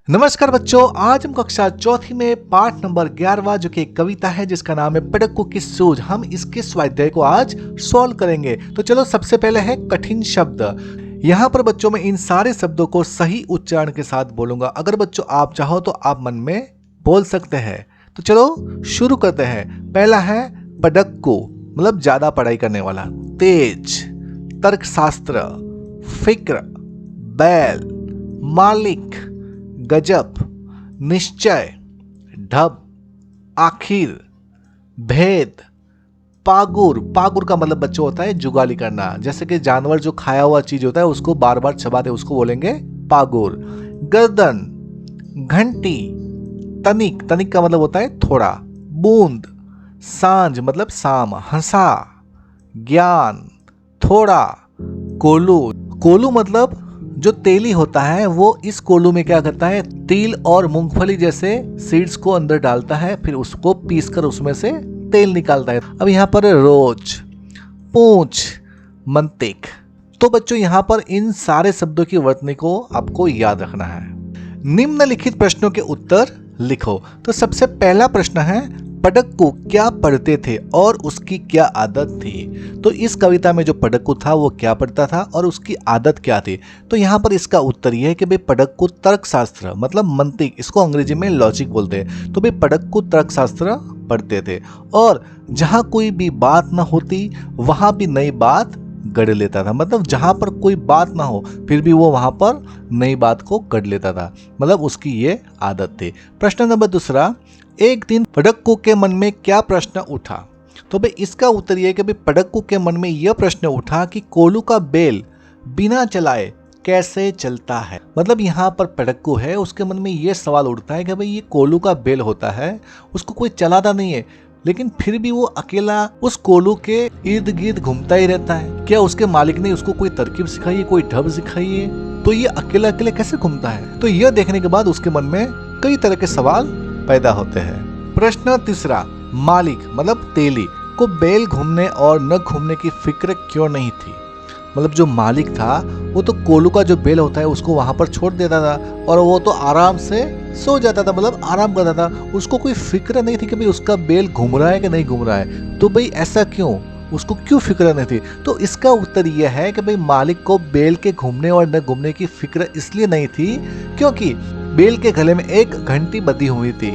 नमस्कार बच्चों, आज हम कक्षा चौथी में पाठ नंबर 11वां जो कि एक कविता है जिसका नाम है पढ़क्कू की सूझ। हम इसके स्वाध्याय को आज सॉल्व करेंगे। तो चलो सबसे पहले है कठिन शब्द। यहाँ पर बच्चों में इन सारे शब्दों को सही उच्चारण के साथ बोलूंगा। अगर बच्चों आप चाहो तो आप मन में बोल सकते हैं। तो चलो शुरू करते हैं। पहला है पढ़क्कू, मतलब ज्यादा पढ़ाई करने वाला। तेज, तर्कशास्त्र, फिक्र, बैल, मालिक, गजब, निश्चय, ढब, आखिर, भेद, पागुर। पागुर का मतलब बच्चों होता है जुगाली करना। जैसे कि जानवर जो खाया हुआ चीज होता है उसको बार बार चबाते उसको बोलेंगे पागुर। गर्दन, घंटी, तनिक, तनिक का मतलब होता है थोड़ा। बूंद, सांझ मतलब शाम। हंसा, ज्ञान, थोड़ा। कोलू, कोलू मतलब जो तेली होता है वो इस कोलू में क्या करता है, तिल और मूंगफली जैसे सीड्स को अंदर डालता है, फिर उसको पीसकर उसमें से तेल निकालता है। अब यहाँ पर रोज, पूंछ, मंतिक। तो बच्चों यहाँ पर इन सारे शब्दों की वर्तनी को आपको याद रखना है। निम्नलिखित प्रश्नों के उत्तर लिखो। तो सबसे पहला प्रश्न है पढ़क्कू क्या पढ़ते थे और उसकी क्या आदत थी। तो इस कविता में जो पढ़क्कू था वो क्या पढ़ता था और उसकी आदत क्या थी। तो यहाँ पर इसका उत्तर यह है कि भाई पढ़क्कू तर्कशास्त्र मतलब मंतिक, इसको अंग्रेजी में लॉजिक बोलते हैं। तो भाई पढ़क्कू तर्कशास्त्र पढ़ते थे और जहाँ कोई भी बात ना होती वहाँ भी नई बात गढ़ लेता था। मतलब जहां पर कोई बात ना हो फिर भी वो वहां पर नई बात को गढ़ लेता था, मतलब उसकी ये आदत थी। प्रश्न नंबर दूसरा, एक दिन पढ़क्कू के मन में क्या प्रश्न उठा। तो भाई इसका उत्तर यह कि भाई पढ़क्कू के मन में यह प्रश्न उठा कि कोलू का बेल बिना चलाए कैसे चलता है। मतलब यहाँ पर पढ़क्कू है, उसके मन में यह सवाल उठता है कि भाई ये कोलू का बेल होता है, उसको कोई चलाता नहीं है, लेकिन फिर भी वो अकेला उस कोलू के इर्द गिर्द घूमता ही रहता है। क्या उसके मालिक ने उसको कोई तरकीब सिखाई है, कोई ढब सिखाई है? तो ये अकेला अकेले कैसे घूमता है? तो यह देखने के बाद उसके मन में कई तरह के सवाल पैदा होते हैं। प्रश्न तीसरा, मालिक मतलब तेली को बेल घूमने और न घूमने की फिक्र क्यों नहीं थी। मतलब जो मालिक था वो तो कोलू का जो बेल होता है उसको वहां पर छोड़ देता था और वो तो आराम से सो जाता था, मतलब आराम करता था। उसको कोई फिक्र नहीं थी कि भाई उसका बेल घूम रहा है कि नहीं घूम रहा है। तो भाई ऐसा क्यों, उसको क्यों फिक्र नहीं थी? तो इसका उत्तर यह है कि भाई मालिक को बेल के घूमने और न घूमने की फिक्र इसलिए नहीं थी क्योंकि बेल के गले में एक घंटी बंधी हुई थी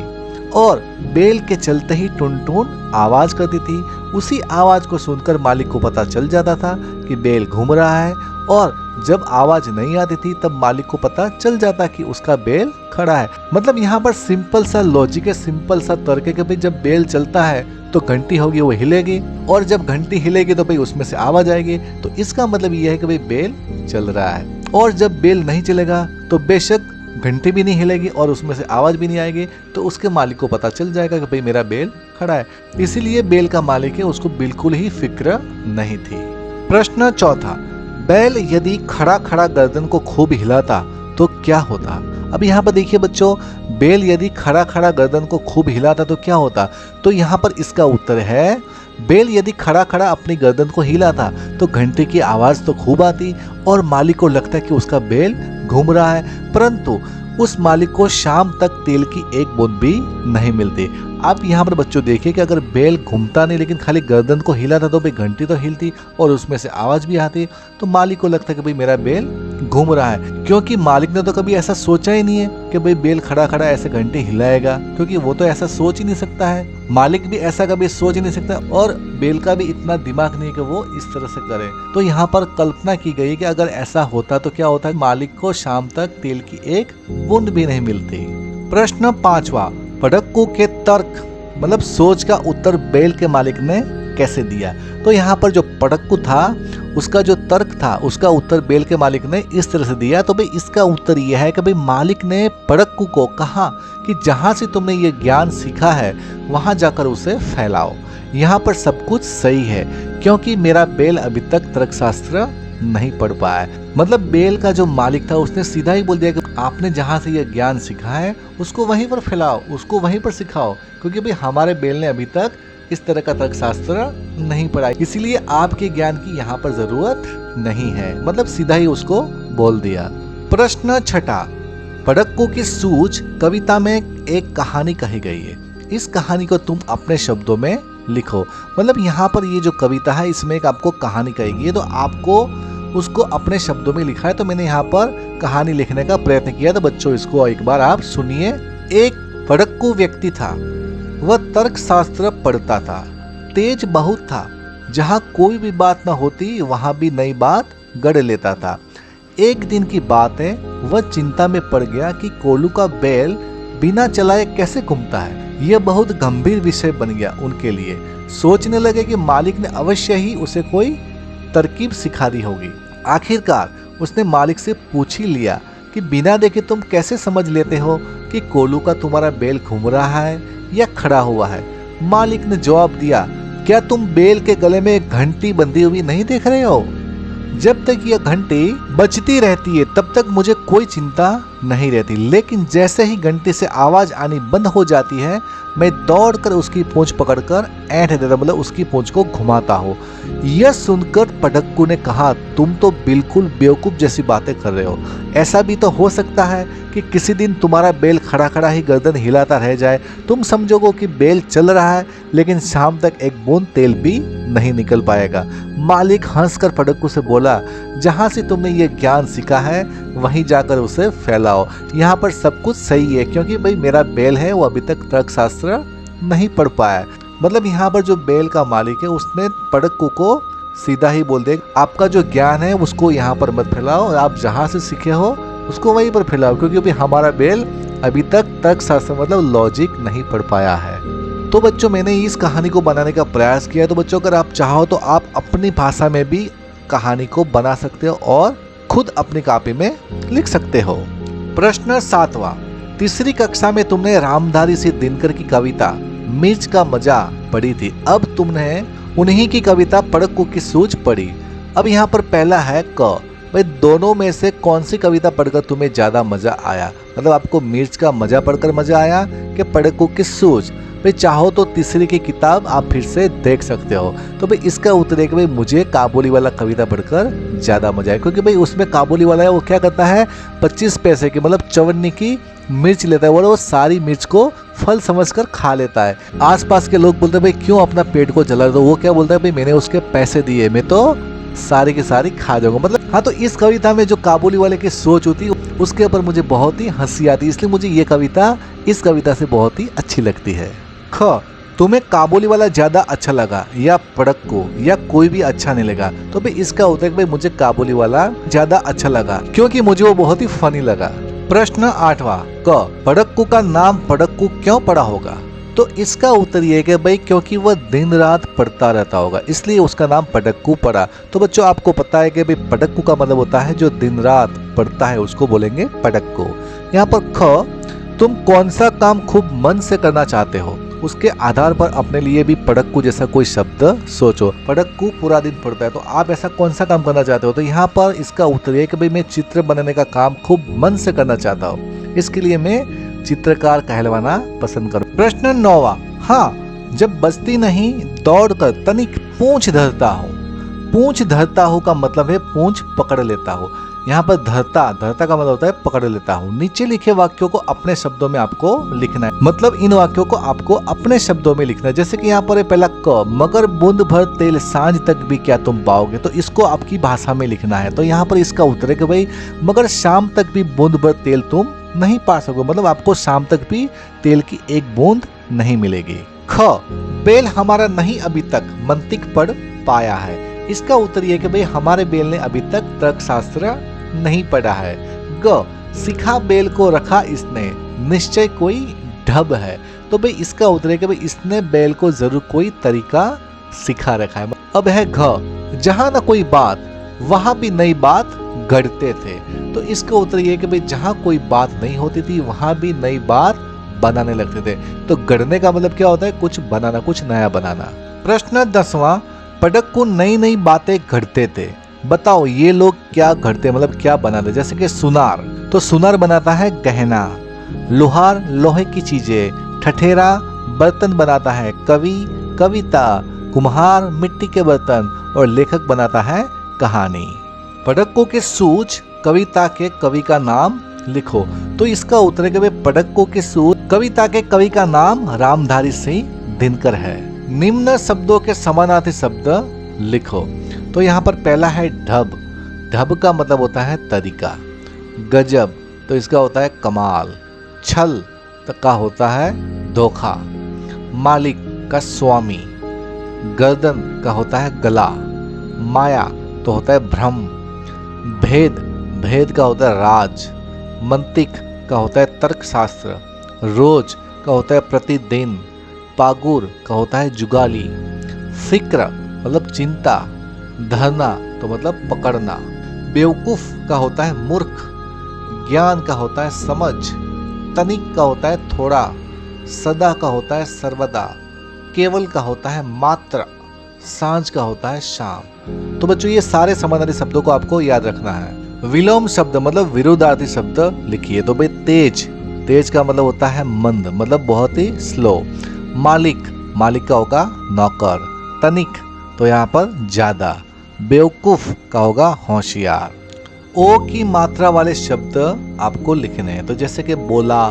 और बेल के चलते ही टुन टुन आवाज करती थी। उसी आवाज को सुनकर मालिक को पता चल जाता था कि बेल घूम रहा है और जब आवाज नहीं आती थी तब मालिक को पता चल जाता कि उसका बेल खड़ा है। मतलब यहाँ पर सिंपल सा लॉजिक है, सिंपल सा तर्क है कि भाई जब बेल चलता है तो घंटी होगी वो हिलेगी और जब घंटी हिलेगी तो भाई उसमें से आवाज आएगी। तो इसका मतलब यह है कि भाई बेल चल रहा है और जब बेल नहीं चलेगा तो बेशक घंटी भी नहीं हिलेगी और उसमें से आवाज भी नहीं आएगी। तो उसके मालिक को पता चल जाएगा कि भाई मेरा बेल खड़ा है। इसीलिए बेल का मालिक है उसको बिल्कुल ही फिक्र नहीं थी। प्रश्न चौथा, बैल यदि खड़ा खड़ा गर्दन को खूब हिलाता तो क्या होता। अब यहाँ पर देखिए बच्चों, बेल यदि खड़ा खड़ा गर्दन को खूब हिलाता तो क्या होता। तो यहाँ पर इसका उत्तर है बेल यदि खड़ा खड़ा अपनी गर्दन को हिलाता तो घंटे की आवाज तो खूब आती और मालिक को लगता कि उसका बेल घूम रहा है, परंतु उस मालिक को शाम तक तेल की एक बूंद भी नहीं मिलती। आप यहाँ पर बच्चों देखिए कि अगर बेल घूमता नहीं लेकिन खाली गर्दन को हिलाता तो भाई घंटी तो हिलती और उसमें से आवाज भी आती। तो मालिक को लगता है कि भाई मेरा बेल घूम रहा है, क्योंकि मालिक ने तो कभी ऐसा सोचा ही नहीं है कि भाई बेल खड़ा खड़ा ऐसे घंटे हिलाएगा, क्योंकि वो तो ऐसा सोच ही नहीं सकता है। मालिक भी ऐसा कभी सोच ही नहीं सकता और बेल का भी इतना दिमाग नहीं है कि वो इस तरह से करे। तो यहाँ पर कल्पना की गई कि अगर ऐसा होता तो क्या होता है, मालिक को शाम तक तेल की एक बूंद भी नहीं मिलती। प्रश्न पांचवा, पढ़क्कू के तर्क मतलब सोच का उत्तर बेल के मालिक ने कैसे दिया। तो यहाँ पर जो पढ़क्कू था उसका जो तर्क था उसका उत्तर बेल के मालिक ने इस तरह से दिया। तो भाई इसका उत्तर यह है कि भाई मालिक ने पढ़क्कू को कहा कि जहां से तुमने ये ज्ञान सीखा है वहां जाकर उसे फैलाओ। यहाँ पर सब कुछ सही है क्योंकि मेरा बेल अभी तक तर्कशास्त्र नहीं पढ़ पाया। मतलब बेल का जो मालिक था उसने सीधा ही बोल दिया कि आपने जहां से ये ज्ञान सीखा है उसको वहीं पर फैलाओ, उसको वहीं पर सिखाओ, क्योंकि भाई हमारे बेल ने अभी तक इस तरह का तर्कशास्त्र नहीं पढ़ा, इसीलिए आपके ज्ञान की यहाँ पर जरूरत नहीं है। मतलब सीधा ही उसको बोल दिया। प्रश्न छठा, पड़क्कू की सूझ कविता में एक कहानी कही गई है। इस कहानी को तुम अपने शब्दों में लिखो। मतलब यहाँ पर ये जो कविता है इसमें एक आपको कहानी कही गई है, तो आपको उसको अपने शब्दों में लिखा है। तो मैंने यहाँ पर कहानी लिखने का प्रयत्न किया। तो बच्चों इसको एक बार आप सुनिए। एक पड़क्कू व्यक्ति था, वह तर्कशास्त्र पढ़ता था, तेज बहुत था, जहाँ कोई भी बात न होती वहाँ भी नई बात गढ़ लेता था। एक दिन की बात है, वह चिंता में पड़ गया कि कोलू का बैल बिना चलाए कैसे घूमता है। यह बहुत गंभीर विषय बन गया उनके लिए। सोचने लगे कि मालिक ने अवश्य ही उसे कोई तरकीब सिखा दी होगी। आखिरकार उसने मालिक से पूछ ही लिया कि बिना देखे तुम कैसे समझ लेते हो कि कोलू का तुम्हारा बैल घूम रहा है या खड़ा हुआ है। मालिक ने जवाब दिया, क्या तुम बैल के गले में एक घंटी बंधी हुई नहीं देख रहे हो? जब तक यह घंटी बजती रहती है तब तक मुझे कोई चिंता नहीं रहती, लेकिन जैसे ही घंटी से आवाज आनी बंद हो जाती है मैं दौड़कर उसकी पूंछ पकड़कर ऐंठ देता, मतलब उसकी पूंछ को घुमाता हूँ। यह सुनकर पड़क्कू ने कहा, तुम तो बिल्कुल बेवकूफ जैसी बातें कर रहे हो। ऐसा भी तो हो सकता है कि किसी दिन तुम्हारा बैल खड़ा खड़ा ही गर्दन हिलाता रह जाए। तुम समझोगे कि बैल चल रहा है, लेकिन शाम तक एक बूंद तेल भी नहीं निकल पाएगा। मालिक हंसकर पड़क्कू से बोला, जहाँ से तुमने ये ज्ञान सीखा है वहीं जाकर उसे फैलाओ। यहाँ पर सब कुछ सही है, क्योंकि भाई मेरा बैल है वो अभी तक तर्कशास्त्र नहीं पढ़ पाया। मतलब यहाँ पर जो बैल का मालिक है उसने पड़क्कू को सीधा ही बोल दिया, आपका जो ज्ञान है उसको यहाँ पर मत फैलाओ, आप जहाँ से सीखे हो उसको वहीं पर फैलाओ, क्योंकि अभी हमारा बैल अभी तक तर्कशास्त्र मतलब लॉजिक नहीं पढ़ पाया है। तो बच्चों मैंने इस कहानी को बनाने का प्रयास किया। तो बच्चों अगर आप चाहो तो आप अपनी भाषा में भी कहानी को बना सकते हो और खुद अपनी कॉपी में लिख सकते हो। प्रश्न 7वां, तीसरी कक्षा में तुमने रामधारी सिंह दिनकर की कविता मिर्च का मजा पढ़ी थी। अब तुमने उन्हीं की कविता पड़क्कू की सूझ पढ़ी। अब यहाँ पर पहला है क, भाई दोनों में से कौन सी कविता पढ़कर तुम्हें ज्यादा मजा आया? मतलब आपको मिर्च का मजा पढ़कर मजा आया कि पड़क्कू की सूझ? भाई चाहो तो तीसरी की किताब आप फिर से देख सकते हो। तो भाई इसका उत्तर है कि भाई मुझे काबुली वाला कविता पढ़कर ज्यादा मजा आया, क्योंकि भाई उसमें काबुली वाला है वो क्या करता है 25 पैसे की मतलब 54 की मिर्च लेता है और वो सारी मिर्च को फल समझकर खा लेता है। आसपास के लोग बोलते हैं भाई क्यों अपना पेट को जला दो, वो क्या बोलता है भाई मैंने उसके पैसे दिए, मैं तो सारी की सारी खा जाऊंगा। मतलब हाँ, तो इस कविता में जो काबुली वाले की सोच होती है उसके ऊपर मुझे बहुत ही हंसी आती है, इसलिए मुझे ये कविता इस कविता से बहुत ही अच्छी लगती है। ख, तुम्हें काबुली वाला ज्यादा अच्छा लगा या पड़क्कू या कोई भी अच्छा नहीं लगा? तो भाई इसका उत्तर भाई मुझे काबुली वाला ज्यादा अच्छा लगा, क्योंकि मुझे वो बहुत ही फनी लगा। प्रश्न 8वां, क, पड़क्कू का नाम पड़क्कू क्यों पड़ा होगा? तो इसका उत्तर ये है कि भाई क्योंकि वह दिन रात पढ़ता रहता होगा, इसलिए उसका नाम पड़क्कू पड़ा। तो बच्चों आपको पता है कि भाई पड़क्कू का मतलब होता है जो दिन रात पढ़ता है, उसको बोलेंगे पड़क्कू। यहाँ पर ख, तुम कौन सा काम खूब मन से करना चाहते हो? उसके आधार पर अपने लिए भी पड़क्कू जैसा कोई शब्द सोचो। पड़क्कू पूरा दिन पढ़ता है, तो आप ऐसा कौन सा काम करना चाहते हो? तो यहाँ पर इसका उत्तर है कि भाई मैं चित्र बनाने का काम खूब मन से करना चाहता हूँ, इसके लिए मैं चित्रकार कहलवाना पसंद करूँ। प्रश्न 9वां, हाँ, जब बचती नहीं दौड़कर तनिक पूंछ धरता हूँ। पूंछ धरता हूँ का मतलब है पूंछ पकड़ लेता हूँ। यहाँ पर धरता का मतलब होता है पकड़ लेता हूँ। नीचे लिखे वाक्यों को अपने शब्दों में आपको लिखना है, मतलब इन वाक्यों को आपको अपने शब्दों में लिखना है। जैसे कि यहाँ पर है पहला क, मगर बूंद भर तेल सांझ तक भी क्या तुम पाओगे? तो इसको आपकी भाषा में लिखना है। तो यहाँ पर इसका उत्तर है कि भाई मगर शाम तक भी बूंद भर तेल तुम नहीं पा सकोगे, मतलब आपको शाम तक भी तेल की एक बूंद नहीं मिलेगी। ख, बैल हमारा नहीं अभी तक मंतिक पढ़ पाया है। इसका उत्तर यह कि भाई हमारे बैल ने अभी तक तर्कशास्त्र नहीं पढ़ा है। ग, सिखा बैल को रखा इसने, निश्चय कोई ढब है। तो भाई इसका उत्तर है कि भाई इसने बैल को जरूर कोई तरीका सिखा रखा है। अब है घ, जहां ना कोई बात वहां भी नई बात गढ़ते थे। तो इसका उत्तर ये कि भाई जहां कोई बात नहीं होती थी वहां भी नई बात बनाने लगते थे। तो गढ़ने का मतलब क्या होता है? कुछ बनाना, कुछ नया बनाना। प्रश्न 10वां, पड़क्कू नई नई बातें गढ़ते थे। बताओ ये लोग क्या गढ़ते, मतलब क्या बनाते? जैसे कि सुनार, तो सुनार बनाता है गहना। लोहार लोहे की चीजें। ठठेरा बर्तन बनाता है। कवि कविता। कुम्हार मिट्टी के बर्तन। और लेखक बनाता है कहानी। पड़क्कू की सूझ कविता के कवि का नाम लिखो। तो इसका उत्तर है कि भाई पड़क्को की सूझ कविता के कवि का नाम रामधारी सिंह दिनकर है। निम्न शब्दों के समानार्थी शब्द लिखो। तो यहाँ पर पहला है ढब। ढब का मतलब होता है तरीका। गजब तो इसका होता है कमाल। छल का होता है धोखा। मालिक का स्वामी। गर्दन का होता है गला। माया तो होता है भ्रम। भेद, भेद का होता है राज। मंतिक का होता है तर्कशास्त्र। रोज का होता है प्रतिदिन। पागुर का होता है जुगाली। फिक्र मतलब चिंता। धरना तो मतलब पकड़ना। बेवकूफ का होता है मूर्ख। ज्ञान का होता है समझ। तनिक का होता है थोड़ा। सदा का होता है सर्वदा। केवल का होता है मात्र। सांझ का होता है शाम। तो बच्चों ये सारे समानार्थी शब्दों को आपको याद रखना है। विलोम शब्द मतलब विरुद्धार्थी शब्द लिखिए। तो भाई तेज, तेज का मतलब होता है मंद, मतलब बहुत ही स्लो। मालिक, मालिक का होगा नौकर। तनिक तो यहाँ पर ज्यादा। बेवकूफ का होगा होशियार। ओ की मात्रा वाले शब्द आपको लिखने हैं। तो जैसे कि बोला,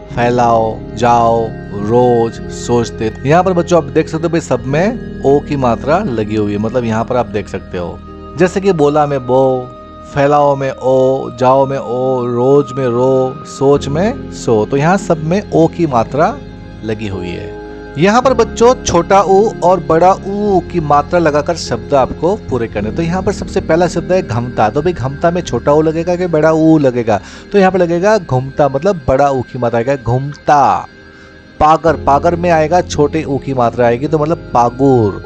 फैलाओ, जाओ, रोज, सोचते। यहाँ पर बच्चों आप देख सकते हो भाई सब में ओ की मात्रा लगी हुई है, मतलब यहाँ पर आप देख सकते हो। जैसे कि बोला में बो, फैलाओ में ओ, जाओ में ओ, रोज में रो, सोच में सो। तो यहाँ सब में ओ की मात्रा लगी हुई है। यहाँ पर बच्चों छोटा ऊ और बड़ा ऊ की मात्रा लगाकर शब्द आपको पूरे करने। तो यहाँ पर सबसे पहला शब्द है घमता। तो भाई घमता में छोटा ऊ लगेगा कि बड़ा ऊ लगेगा? तो यहाँ पर लगेगा घुमता, मतलब बड़ा ऊ की मात्रा आएगा घुमता। पागर, पागर में आएगा छोटे ऊ की मात्रा आएगी तो मतलब पागुर।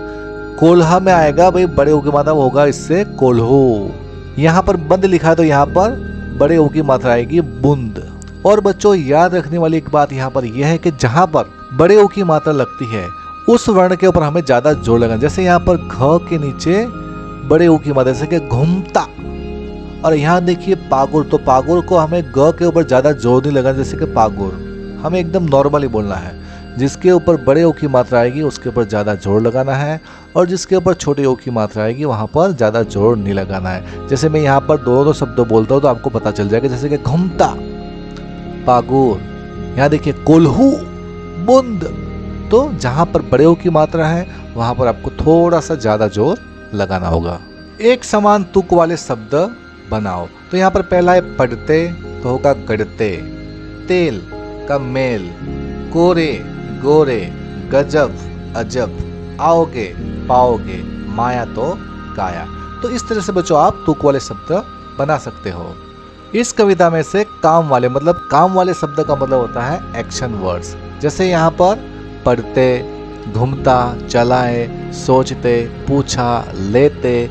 कोल्हा में आएगा भाई बड़े ऊ की मात्रा होगा इससे कोल्हू। यहाँ पर बंद लिखा है तो यहाँ पर बड़े ऊ की मात्रा आएगी बुंद। और बच्चों याद रखने वाली एक बात यहाँ पर यह है कि जहां पर बड़े ओ की मात्रा लगती है उस वर्ण के ऊपर हमें ज्यादा जोर लगाना। जैसे यहाँ पर घ के नीचे बड़े ओ की मात्रा, जैसे कि घूमता। और यहाँ देखिए पागुर, तो पागुर को हमें ग के ऊपर ज्यादा जोर नहीं लगाना, जैसे कि पागुर हमें एकदम नॉर्मली बोलना है। जिसके ऊपर बड़े ओ की मात्रा आएगी उसके ऊपर ज्यादा जोर लगाना है, और जिसके ऊपर छोटे ओ की मात्रा आएगी वहां पर ज्यादा जोर नहीं लगाना है। जैसे मैं यहाँ पर दोनों शब्द बोलता हूँ तो आपको पता चल जाएगा, जैसे कि घूमता, पागुर। यहाँ देखिए कोल्हू, बुंद। तो जहां पर बड़े ओ की मात्रा है वहां पर आपको थोड़ा सा ज्यादा जोर लगाना होगा। एक समान तुक वाले शब्द बनाओ। तो यहाँ पर पहला है पढ़ते तो होगा गढ़ते। तेल का मेल। कोरे, गोरे, गजब, अजब। आओगे, पाओगे, माया तो काया। तो इस तरह से बच्चों आप तुक वाले शब्द बना सकते हो। इस कविता में से काम वाले, मतलब काम वाले शब्द का मतलब होता है एक्शन वर्ड्स। जैसे यहाँ पर पढ़ते, घूमता, चलाए, सोचते, पूछा, लेते,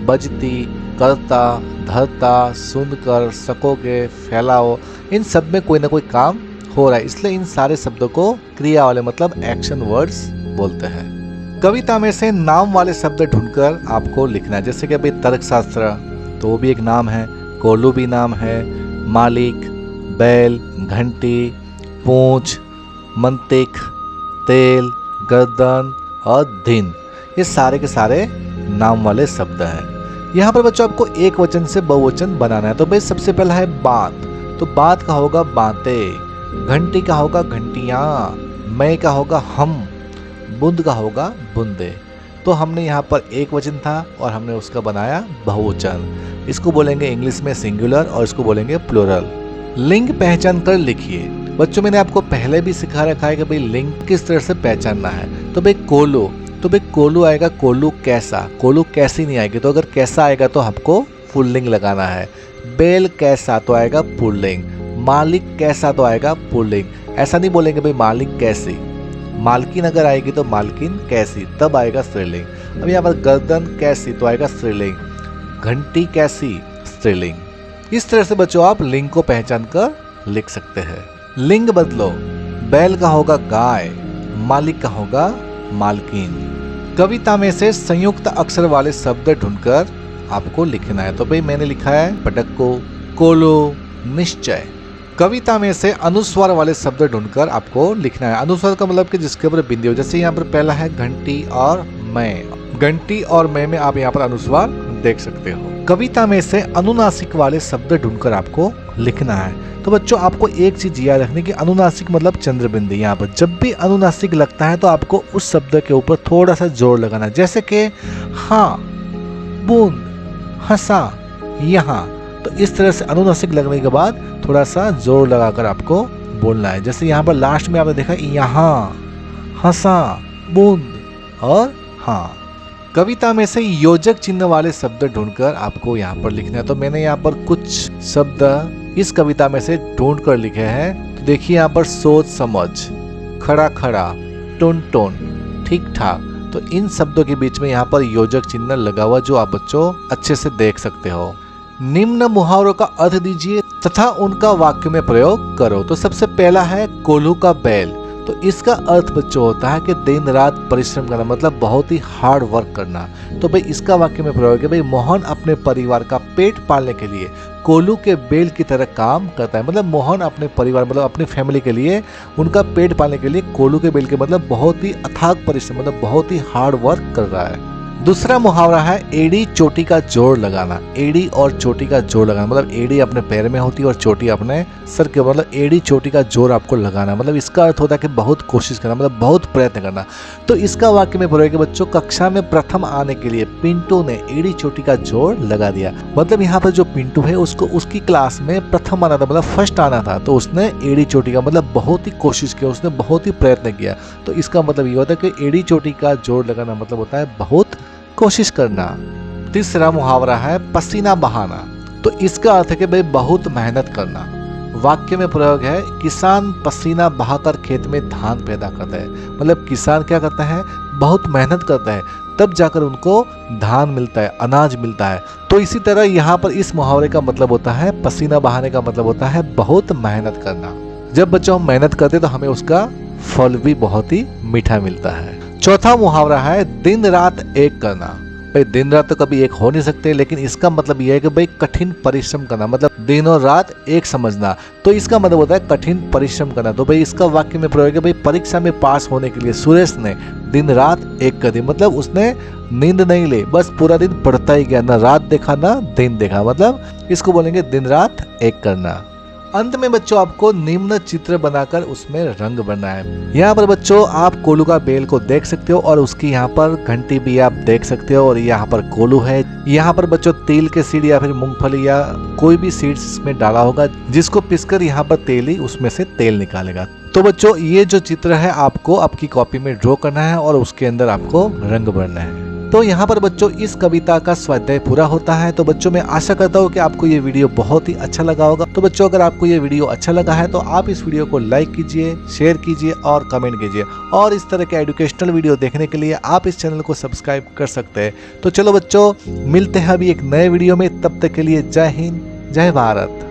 बजती, करता, धरता, सुनकर, सकोगे, फैलाओ। इन सब में कोई ना कोई काम हो रहा है, इसलिए इन सारे शब्दों को क्रिया वाले मतलब एक्शन वर्ड्स बोलते हैं। कविता में से नाम वाले शब्द ढूंढकर आपको लिखना है। जैसे कि अभी तर्कशास्त्र तो वो भी एक नाम है, कोल्हू भी नाम है, मालिक, बैल, घंटी, पूंछ, मंतिक, तेल, गर्दन और दिन, ये सारे के सारे नाम वाले शब्द हैं। यहाँ पर बच्चों आपको एक वचन से बहुवचन बनाना है। तो भाई सबसे पहला है बात। तो बात का होगा बातें। घंटी का होगा घंटियाँ। मैं का होगा हम। बूंद का होगा बूंदे। तो हमने यहाँ पर एक वचन था और हमने उसका बनाया बहुवचन। इसको बोलेंगे इंग्लिश में सिंगुलर और इसको बोलेंगे प्लूरल। लिंग पहचान कर लिखिए। बच्चों मैंने आपको पहले भी सिखा रखा है कि भाई लिंग किस तरह से पहचानना है। तो भाई कोल्हू, तो भाई कोल्हू आएगा कोल्हू कैसा, कोल्हू कैसी नहीं आएगी। तो अगर कैसा आएगा तो हमको पुल्लिंग लगाना है। बैल कैसा तो आएगा पुल्लिंग। मालिक कैसा तो आएगा पुल्लिंग। ऐसा नहीं बोलेंगे भाई मालिक कैसी। मालकिन अगर आएगी तो मालकिन कैसी, तब आएगा स्त्रीलिंग। अब यहाँ पर गर्दन कैसी तो आएगा स्त्रीलिंग। घंटी कैसी, स्त्रीलिंग। इस तरह से बच्चों आप लिंग को पहचान कर लिख सकते हैं। लिंग बदलो। बैल का होगा गाय, मालिक का होगा मालकिन। कविता में से संयुक्त अक्षर वाले शब्द ढूंढकर आपको लिखना है। तो भाई मैंने लिखा है पटक्को, कोलो, निश्चय। कविता में से अनुस्वार वाले शब्द ढूंढकर आपको लिखना है। अनुस्वार का मतलब कि जिसके ऊपर बिंदी हो। जैसे यहाँ पर पहला है घंटी और मैं। घंटी और मैं में आप यहाँ पर अनुस्वार देख सकते हो। कविता में से अनुनासिक वाले शब्द ढूंढकर आपको लिखना है। तो बच्चों आपको एक चीज याद रखनी कि अनुनासिक मतलब चंद्रबिंदी। यहाँ पर जब भी अनुनासिक लगता है तो आपको उस शब्द के ऊपर थोड़ा सा जोर लगाना है, जैसे कि हाँ, बूंद, हंसा, यहाँ। तो इस तरह से अनुनासिक लगने के बाद थोड़ा सा जोर लगाकर आपको बोलना है। जैसे यहाँ पर लास्ट में आपने देखा यहाँ, हंसा, बूंद और हाँ। कविता में से योजक चिन्ह वाले शब्द ढूंढकर आपको यहाँ पर लिखना है। तो मैंने यहाँ पर कुछ शब्द इस कविता में से ढूंढ कर लिखे हैं। तो देखिए यहाँ पर सोच समझ, खड़ा खड़ा, टुन टुन, ठीक ठाक। तो इन शब्दों के बीच में यहाँ पर योजक चिन्ह लगा हुआ जो आप बच्चों अच्छे से देख सकते हो। निम्न मुहावरों का अर्थ दीजिए तथा उनका वाक्य में प्रयोग करो। तो सबसे पहला है कोल्हू का बैल। तो इसका अर्थ बच्चों होता है कि दिन रात परिश्रम करना, मतलब बहुत ही हार्ड वर्क करना। तो भाई इसका वाक्य में प्रयोग है, भाई मोहन अपने परिवार का पेट पालने के लिए कोल्हू के बैल की तरह काम करता है। मतलब मोहन अपने परिवार मतलब अपनी फैमिली के लिए, उनका पेट पालने के लिए कोल्हू के बैल के मतलब बहुत ही अथाक परिश्रम, मतलब बहुत ही हार्ड वर्क कर रहा है। दूसरा मुहावरा है एड़ी चोटी का जोड़ लगाना। एड़ी और चोटी का जोड़ लगाना मतलब एड़ी अपने पैर में होती है और चोटी अपने सर के, मतलब एड़ी चोटी का जोड़ आपको लगाना। मतलब इसका अर्थ होता है कि बहुत कोशिश करना, मतलब बहुत प्रयत्न करना। तो इसका वाक्य में प्रयोग है बच्चों, कक्षा में प्रथम आने के लिए पिंटू ने एड़ी चोटी का जोड़ लगा दिया। मतलब यहाँ पर जो पिंटू है उसको उसकी क्लास में प्रथम आना था, मतलब फर्स्ट आना था। तो उसने एड़ी चोटी का मतलब बहुत ही कोशिश किया, उसने बहुत ही प्रयत्न किया। तो इसका मतलब ये होता है कि एड़ी चोटी का जोड़ लगाना मतलब होता है बहुत कोशिश करना। तीसरा मुहावरा है पसीना बहाना। तो इसका अर्थ है कि भाई बहुत मेहनत करना। वाक्य में प्रयोग है किसान पसीना बहाकर खेत में धान पैदा करता है। मतलब किसान क्या करता है, बहुत मेहनत करता है, तब जाकर उनको धान मिलता है, अनाज मिलता है। तो इसी तरह यहाँ पर इस मुहावरे का मतलब होता है, पसीना बहाने का मतलब होता है बहुत मेहनत करना। जब बच्चों हम मेहनत करते तो हमें उसका फल भी बहुत ही मीठा मिलता है। चौथा मुहावरा है दिन रात एक करना। भाई दिन रात तो कभी एक हो नहीं सकते, लेकिन इसका मतलब यह है कि भाई कठिन परिश्रम करना, मतलब दिन और रात एक समझना। तो इसका मतलब होता है कठिन परिश्रम करना। तो भाई इसका वाक्य में प्रयोग है, भाई परीक्षा में पास होने के लिए सुरेश ने दिन रात एक कर दी। मतलब उसने नींद नहीं ली, बस पूरा दिन पढ़ता ही गया, ना रात देखा ना दिन देखा। मतलब इसको बोलेंगे दिन रात एक करना। अंत में बच्चों आपको निम्न चित्र बनाकर उसमें रंग भरना है। यहाँ पर बच्चों आप कोल्हू का बेल को देख सकते हो और उसकी यहाँ पर घंटी भी आप देख सकते हो, और यहाँ पर कोल्हू है। यहाँ पर बच्चों तिल के सीड या फिर मूंगफली या कोई भी सीड्स इसमें डाला होगा, जिसको पिसकर यहाँ पर तेली उसमें से तेल निकालेगा। तो बच्चों ये जो चित्र है आपको आपकी कॉपी में ड्रॉ करना है और उसके अंदर आपको रंग भरना है। तो यहाँ पर बच्चों इस कविता का स्वाध्याय पूरा होता है। तो बच्चों मैं आशा करता हूँ कि आपको ये वीडियो बहुत ही अच्छा लगा होगा। तो बच्चों अगर आपको ये वीडियो अच्छा लगा है तो आप इस वीडियो को लाइक कीजिए, शेयर कीजिए और कमेंट कीजिए। और इस तरह के एजुकेशनल वीडियो देखने के लिए आप इस चैनल को सब्सक्राइब कर सकते हैं। तो चलो बच्चों मिलते हैं अभी एक नए वीडियो में, तब तक के लिए जय हिंद, जय भारत।